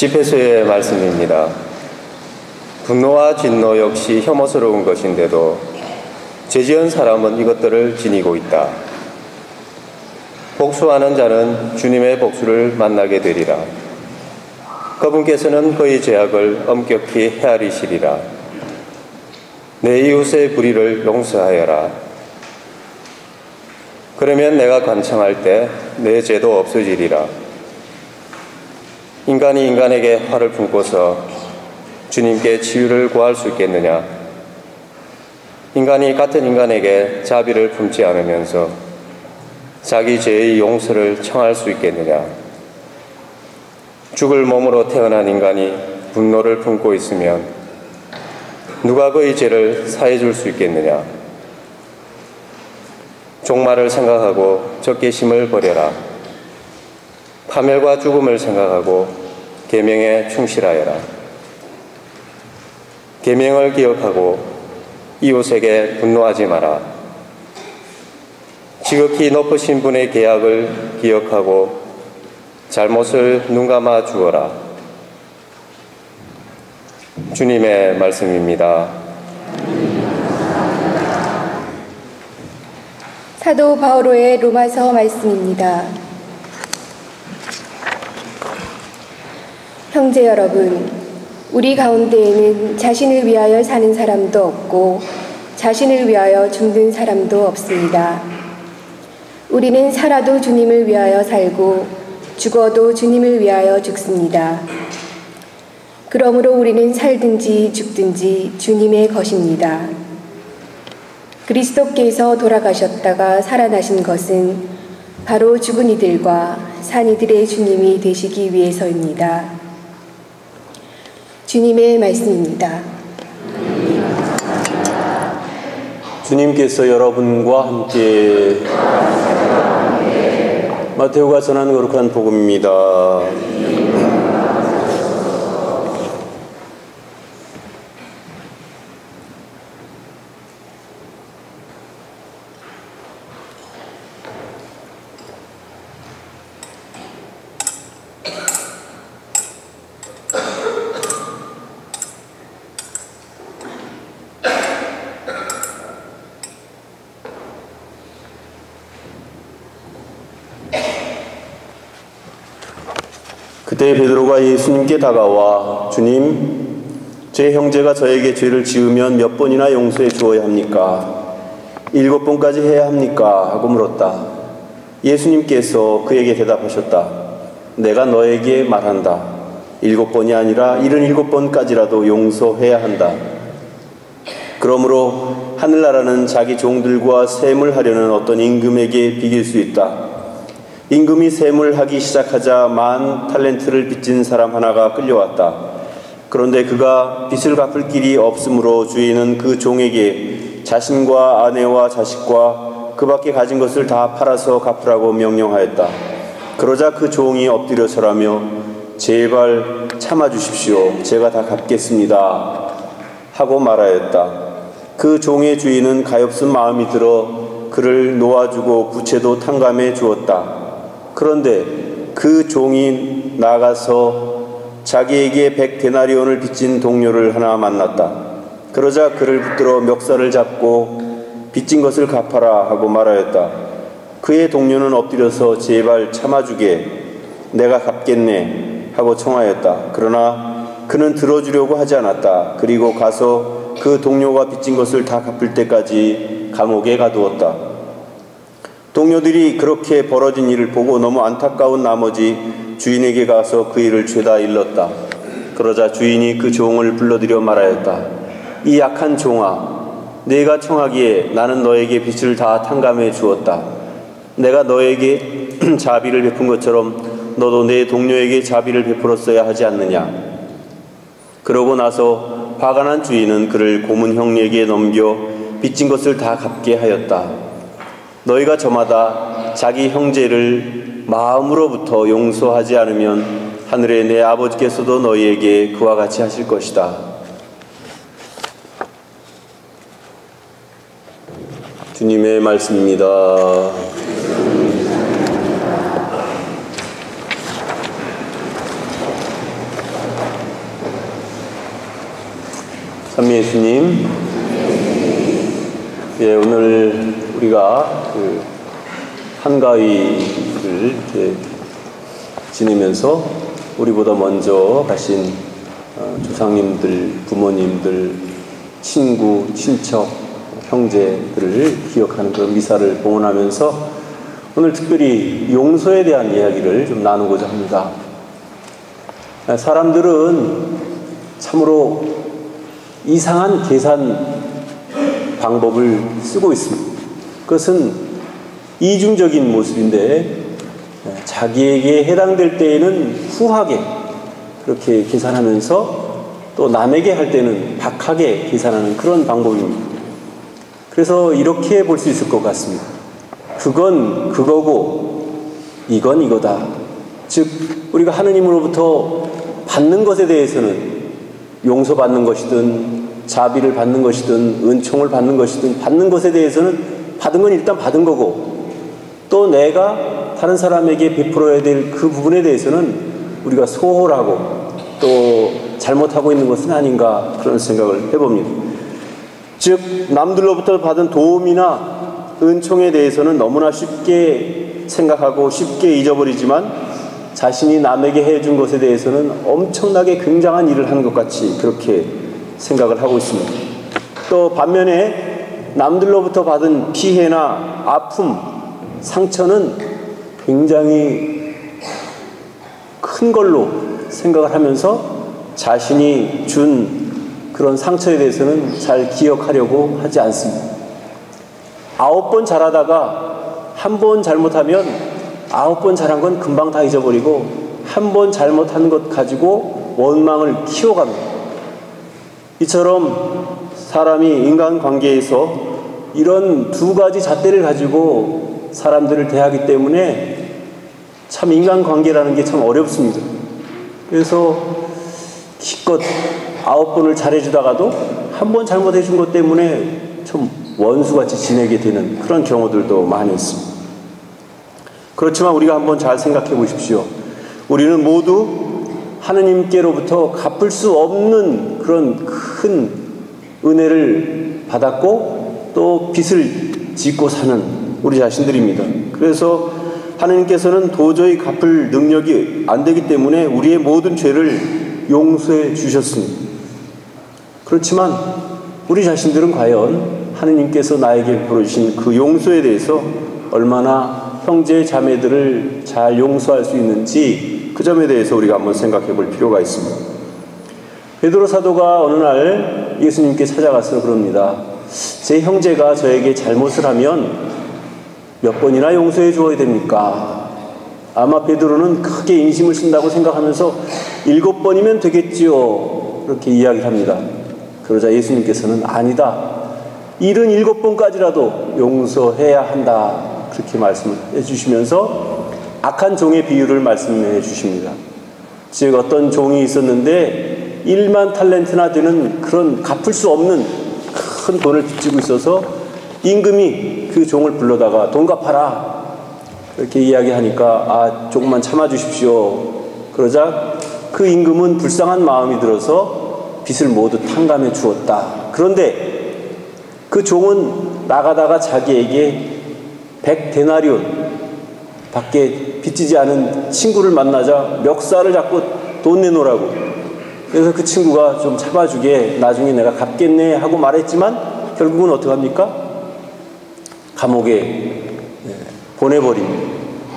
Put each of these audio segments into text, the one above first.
집회서의 말씀입니다. 분노와 진노 역시 혐오스러운 것인데도 죄지은 사람은 이것들을 지니고 있다. 복수하는 자는 주님의 복수를 만나게 되리라. 그분께서는 그의 죄악을 엄격히 헤아리시리라. 내 이웃의 불의를 용서하여라. 그러면 내가 간청할 때 내 죄도 없어지리라. 인간이 인간에게 화를 품고서 주님께 치유를 구할 수 있겠느냐? 인간이 같은 인간에게 자비를 품지 않으면서 자기 죄의 용서를 청할 수 있겠느냐? 죽을 몸으로 태어난 인간이 분노를 품고 있으면 누가 그의 죄를 사해 줄 수 있겠느냐? 종말을 생각하고 적개심을 버려라. 파멸과 죽음을 생각하고 계명에 충실하여라. 계명을 기억하고 이웃에게 분노하지 마라. 지극히 높으신 분의 계약을 기억하고 잘못을 눈감아 주어라. 주님의 말씀입니다. 사도 바오로의 로마서 말씀입니다. 형제 여러분, 우리 가운데에는 자신을 위하여 사는 사람도 없고 자신을 위하여 죽는 사람도 없습니다. 우리는 살아도 주님을 위하여 살고 죽어도 주님을 위하여 죽습니다. 그러므로 우리는 살든지 죽든지 주님의 것입니다. 그리스도께서 돌아가셨다가 살아나신 것은 바로 죽은 이들과 산 이들의 주님이 되시기 위해서입니다. 주님의 말씀입니다. 주님께서 여러분과 함께 마테오가 전한 거룩한 복음입니다. 그때 베드로가 예수님께 다가와 주님, 제 형제가 저에게 죄를 지으면 몇 번이나 용서해 주어야 합니까? 7번까지 해야 합니까? 하고 물었다. 예수님께서 그에게 대답하셨다. 내가 너에게 말한다. 7번이 아니라 77번까지라도 용서해야 한다. 그러므로 하늘나라는 자기 종들과 셈을 하려는 어떤 임금에게 비길 수 있다. 임금이 셈을 하기 시작하자 10,000달란트를 빚진 사람 하나가 끌려왔다. 그런데 그가 빚을 갚을 길이 없으므로 주인은 그 종에게 자신과 아내와 자식과 그 밖에 가진 것을 다 팔아서 갚으라고 명령하였다. 그러자 그 종이 엎드려 절하며 제발 참아주십시오. 제가 다 갚겠습니다. 하고 말하였다. 그 종의 주인은 가엾은 마음이 들어 그를 놓아주고 부채도 탕감해 주었다. 그런데 그 종이 나가서 자기에게 100데나리온을 빚진 동료를 하나 만났다. 그러자 그를 붙들어 멱살을 잡고 빚진 것을 갚아라 하고 말하였다. 그의 동료는 엎드려서 제발 참아주게, 내가 갚겠네 하고 청하였다. 그러나 그는 들어주려고 하지 않았다. 그리고 가서 그 동료가 빚진 것을 다 갚을 때까지 감옥에 가두었다. 동료들이 그렇게 벌어진 일을 보고 너무 안타까운 나머지 주인에게 가서 그 일을 죄다 일렀다. 그러자 주인이 그 종을 불러들여 말하였다. 이 약한 종아, 네가 청하기에 나는 너에게 빚을 다 탕감해 주었다. 내가 너에게 자비를 베푼 것처럼 너도 내 동료에게 자비를 베풀었어야 하지 않느냐. 그러고 나서 화가 난 주인은 그를 고문 형에게 넘겨 빚진 것을 다 갚게 하였다. 너희가 저마다 자기 형제를 마음으로부터 용서하지 않으면 하늘의 내 아버지께서도 너희에게 그와 같이 하실 것이다. 주님의 말씀입니다. 선미 예수님, 예, 오늘 우리가 그 한가위를 이렇게 지내면서 우리보다 먼저 가신 조상님들, 부모님들, 친구, 친척, 형제들을 기억하는 그런 미사를 봉헌하면서 오늘 특별히 용서에 대한 이야기를 좀 나누고자 합니다. 사람들은 참으로 이상한 계산 방법을 쓰고 있습니다. 그것은 이중적인 모습인데 자기에게 해당될 때에는 후하게 그렇게 계산하면서 또 남에게 할 때는 박하게 계산하는 그런 방법입니다. 그래서 이렇게 볼 수 있을 것 같습니다. 그건 그거고 이건 이거다. 즉 우리가 하느님으로부터 받는 것에 대해서는 용서받는 것이든 자비를 받는 것이든 은총을 받는 것이든 받는 것에 대해서는 받은 건 일단 받은 거고 또 내가 다른 사람에게 베풀어야 될 그 부분에 대해서는 우리가 소홀하고 또 잘못하고 있는 것은 아닌가 그런 생각을 해봅니다. 즉 남들로부터 받은 도움이나 은총에 대해서는 너무나 쉽게 생각하고 쉽게 잊어버리지만 자신이 남에게 해준 것에 대해서는 엄청나게 굉장한 일을 하는 것 같이 그렇게 생각을 하고 있습니다. 또 반면에 남들로부터 받은 피해나 아픔, 상처는 굉장히 큰 걸로 생각을 하면서 자신이 준 그런 상처에 대해서는 잘 기억하려고 하지 않습니다. 9번 잘하다가 한 번 잘못하면 9번 잘한 건 금방 다 잊어버리고 한 번 잘못한 것 가지고 원망을 키워갑니다. 이처럼 사람이 인간관계에서 이런 두 가지 잣대를 가지고 사람들을 대하기 때문에 참 인간관계라는 게 참 어렵습니다. 그래서 기껏 9번을 잘해주다가도 한 번 잘못해준 것 때문에 좀 원수같이 지내게 되는 그런 경우들도 많이 있습니다. 그렇지만 우리가 한번 잘 생각해 보십시오. 우리는 모두 하느님께로부터 갚을 수 없는 그런 큰 은혜를 받았고 또 빚을 짓고 사는 우리 자신들입니다. 그래서 하느님께서는 도저히 갚을 능력이 안 되기 때문에 우리의 모든 죄를 용서해 주셨습니다. 그렇지만 우리 자신들은 과연 하느님께서 나에게 베풀어주신 그 용서에 대해서 얼마나 형제 자매들을 잘 용서할 수 있는지 그 점에 대해서 우리가 한번 생각해 볼 필요가 있습니다. 베드로 사도가 어느 날 예수님께 찾아가서 그럽니다. 제 형제가 저에게 잘못을 하면 몇 번이나 용서해 주어야 됩니까? 아마 베드로는 크게 인심을 쓴다고 생각하면서 7번이면 되겠지요. 그렇게 이야기를 합니다. 그러자 예수님께서는 아니다. 77번까지라도 용서해야 한다. 그렇게 말씀을 해주시면서 악한 종의 비유를 말씀해 주십니다. 즉 어떤 종이 있었는데 1만 탈렌트나 되는 그런 갚을 수 없는 큰 돈을 빚지고 있어서 임금이 그 종을 불러다가 돈 갚아라 이렇게 이야기하니까 조금만 참아주십시오. 그러자 그 임금은 불쌍한 마음이 들어서 빚을 모두 탕감해 주었다. 그런데 그 종은 나가다가 자기에게 100데나리온 밖에 빚지지 않은 친구를 만나자 멱살을 잡고 돈 내놓으라고. 그래서 그 친구가 좀 참아주게 나중에 내가 갚겠네 하고 말했지만 결국은 어떻게 합니까? 감옥에 보내버립니다.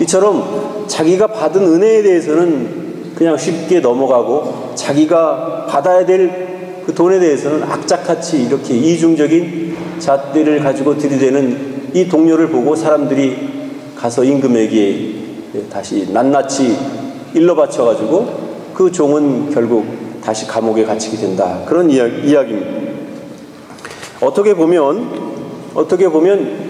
이처럼 자기가 받은 은혜에 대해서는 그냥 쉽게 넘어가고 자기가 받아야 될 그 돈에 대해서는 악착같이 이렇게 이중적인 잣대를 가지고 들이대는 이 동료를 보고 사람들이 가서 임금에게 다시 낱낱이 일러 바쳐가지고 그 종은 결국 다시 감옥에 갇히게 된다. 그런 이야기입니다. 어떻게 보면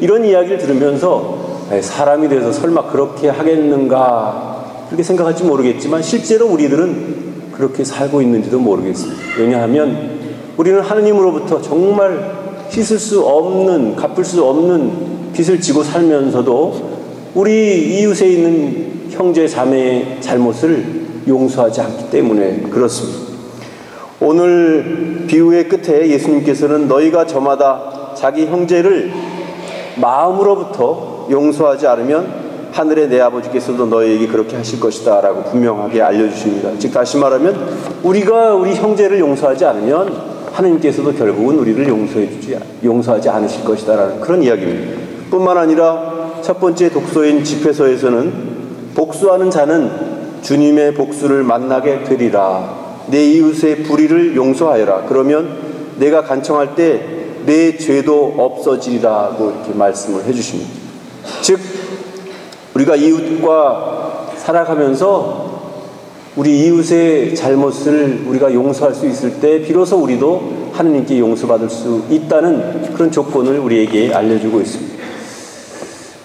이런 이야기를 들으면서 사람이 돼서 설마 그렇게 하겠는가 그렇게 생각할지 모르겠지만 실제로 우리들은 그렇게 살고 있는지도 모르겠습니다. 왜냐하면 우리는 하느님으로부터 정말 씻을 수 없는, 갚을 수 없는 빚을 지고 살면서도 우리 이웃에 있는 형제 자매의 잘못을 용서하지 않기 때문에 그렇습니다. 오늘 비유의 끝에 예수님께서는 너희가 저마다 자기 형제를 마음으로부터 용서하지 않으면 하늘의 내 아버지께서도 너희에게 그렇게 하실 것이다 라고 분명하게 알려주십니다. 즉 다시 말하면 우리가 우리 형제를 용서하지 않으면 하나님께서도 결국은 우리를 용서하지 않으실 것이다 라는 그런 이야기입니다. 뿐만 아니라 첫 번째 독서인 집회서에서는 복수하는 자는 주님의 복수를 만나게 되리라. 내 이웃의 불의를 용서하여라. 그러면 내가 간청할 때 내 죄도 없어지리라고 이렇게 말씀을 해주십니다. 즉 우리가 이웃과 살아가면서 우리 이웃의 잘못을 우리가 용서할 수 있을 때 비로소 우리도 하느님께 용서받을 수 있다는 그런 조건을 우리에게 알려주고 있습니다.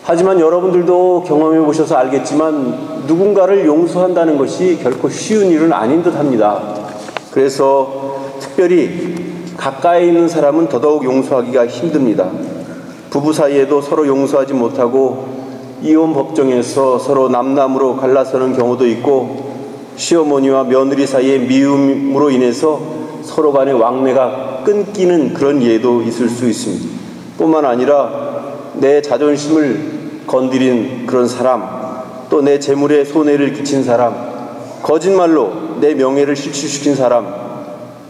하지만 여러분들도 경험해 보셔서 알겠지만 누군가를 용서한다는 것이 결코 쉬운 일은 아닌 듯 합니다. 그래서 특별히 가까이 있는 사람은 더더욱 용서하기가 힘듭니다. 부부 사이에도 서로 용서하지 못하고 이혼 법정에서 서로 남남으로 갈라서는 경우도 있고 시어머니와 며느리 사이의 미움으로 인해서 서로 간의 왕래가 끊기는 그런 예도 있을 수 있습니다. 뿐만 아니라 내 자존심을 건드린 그런 사람, 또 내 재물에 손해를 끼친 사람, 거짓말로 내 명예를 실추시킨 사람,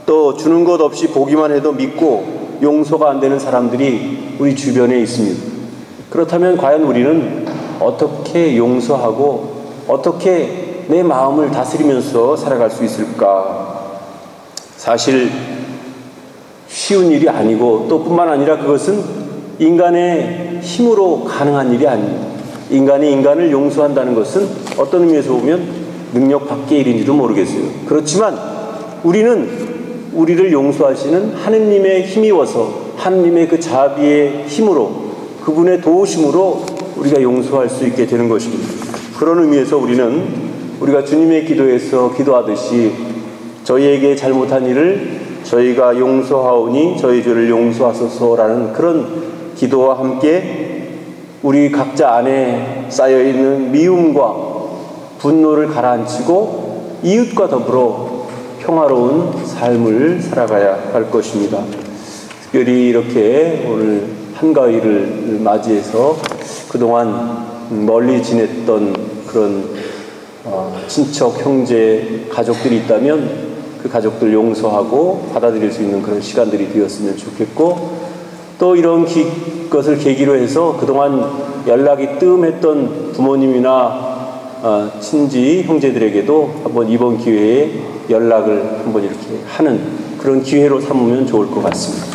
또 주는 것 없이 보기만 해도 믿고 용서가 안 되는 사람들이 우리 주변에 있습니다. 그렇다면 과연 우리는 어떻게 용서하고 어떻게 내 마음을 다스리면서 살아갈 수 있을까? 사실 쉬운 일이 아니고 또 뿐만 아니라 그것은 인간의 힘으로 가능한 일이 아닙니다. 인간이 인간을 용서한다는 것은 어떤 의미에서 보면 능력 밖의 일인지도 모르겠어요. 그렇지만 우리는 우리를 용서하시는 하느님의 힘입어서 하느님의 그 자비의 힘으로 그분의 도우심으로 우리가 용서할 수 있게 되는 것입니다. 그런 의미에서 우리는 우리가 주님의 기도에서 기도하듯이 저희에게 잘못한 일을 저희가 용서하오니 저희 죄를 용서하소서라는 그런 기도와 함께 우리 각자 안에 쌓여있는 미움과 분노를 가라앉히고 이웃과 더불어 평화로운 삶을 살아가야 할 것입니다. 특별히 이렇게 오늘 한가위를 맞이해서 그동안 멀리 지냈던 그런 친척, 형제, 가족들이 있다면 그 가족들 용서하고 받아들일 수 있는 그런 시간들이 되었으면 좋겠고 또 이런 것을 계기로 해서 그동안 연락이 뜸했던 부모님이나 친지, 형제들에게도 한번 이번 기회에 연락을 한번 이렇게 하는 그런 기회로 삼으면 좋을 것 같습니다.